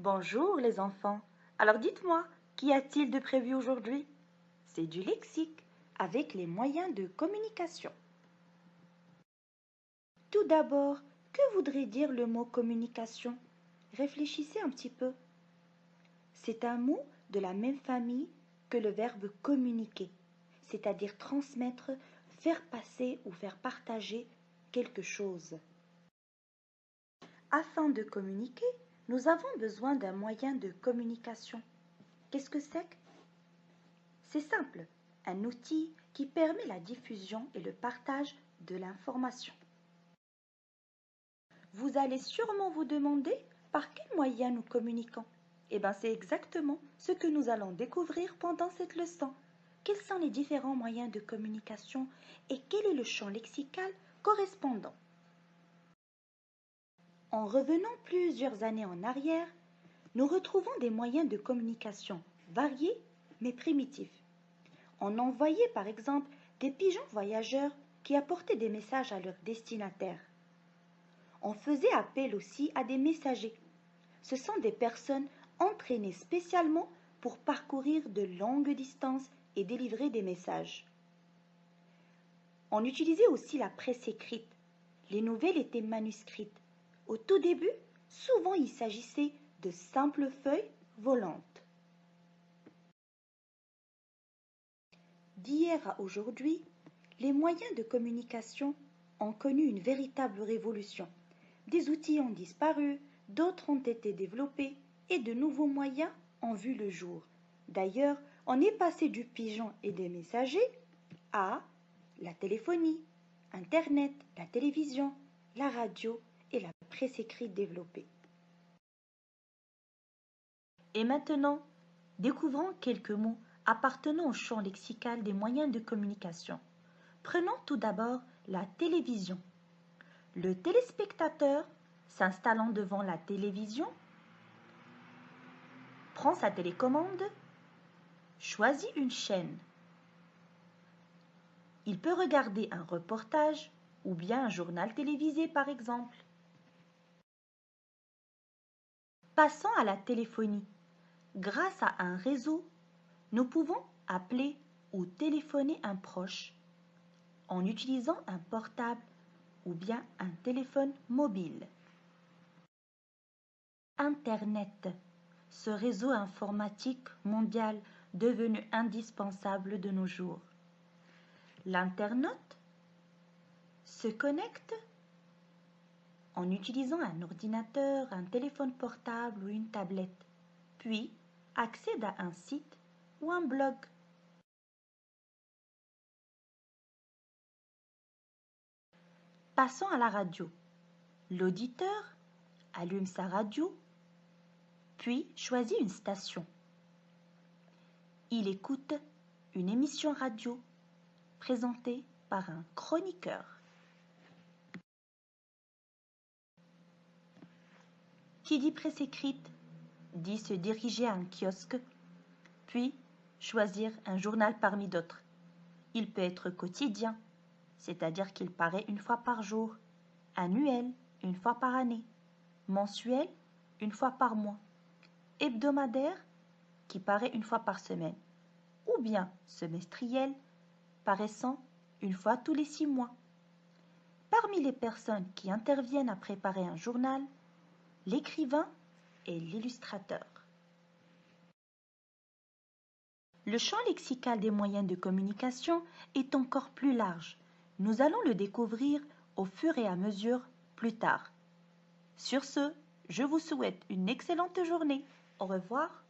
Bonjour les enfants. Alors dites-moi, qu'y a-t-il de prévu aujourd'hui? C'est du lexique avec les moyens de communication. Tout d'abord, que voudrait dire le mot communication? Réfléchissez un petit peu. C'est un mot de la même famille que le verbe communiquer, c'est-à-dire transmettre, faire passer ou faire partager quelque chose. Afin de communiquer, nous avons besoin d'un moyen de communication. Qu'est-ce que c'est? C'est simple, un outil qui permet la diffusion et le partage de l'information. Vous allez sûrement vous demander par quels moyens nous communiquons. Eh bien, c'est exactement ce que nous allons découvrir pendant cette leçon. Quels sont les différents moyens de communication et quel est le champ lexical correspondant? En revenant plusieurs années en arrière, nous retrouvons des moyens de communication variés mais primitifs. On envoyait par exemple des pigeons voyageurs qui apportaient des messages à leurs destinataires. On faisait appel aussi à des messagers. Ce sont des personnes entraînées spécialement pour parcourir de longues distances et délivrer des messages. On utilisait aussi la presse écrite. Les nouvelles étaient manuscrites. Au tout début, souvent il s'agissait de simples feuilles volantes. D'hier à aujourd'hui, les moyens de communication ont connu une véritable révolution. Des outils ont disparu, d'autres ont été développés et de nouveaux moyens ont vu le jour. D'ailleurs, on est passé du pigeon et des messagers à la téléphonie, Internet, la télévision, la radio et la presse écrite développée. Et maintenant, découvrons quelques mots appartenant au champ lexical des moyens de communication. Prenons tout d'abord la télévision. Le téléspectateur, s'installant devant la télévision, prend sa télécommande, choisit une chaîne. Il peut regarder un reportage ou bien un journal télévisé par exemple. Passons à la téléphonie. Grâce à un réseau, nous pouvons appeler ou téléphoner un proche en utilisant un portable ou bien un téléphone mobile. Internet, ce réseau informatique mondial devenu indispensable de nos jours. L'internaute se connecte en utilisant un ordinateur, un téléphone portable ou une tablette, puis accède à un site ou un blog. Passons à la radio. L'auditeur allume sa radio, puis choisit une station. Il écoute une émission radio présentée par un chroniqueur. Qui dit presse écrite dit se diriger à un kiosque, puis choisir un journal parmi d'autres. Il peut être quotidien, c'est-à-dire qu'il paraît une fois par jour, annuel, une fois par année, mensuel, une fois par mois, hebdomadaire, qui paraît une fois par semaine, ou bien semestriel, paraissant une fois tous les 6 mois. Parmi les personnes qui interviennent à préparer un journal, l'écrivain et l'illustrateur. Le champ lexical des moyens de communication est encore plus large. Nous allons le découvrir au fur et à mesure plus tard. Sur ce, je vous souhaite une excellente journée. Au revoir.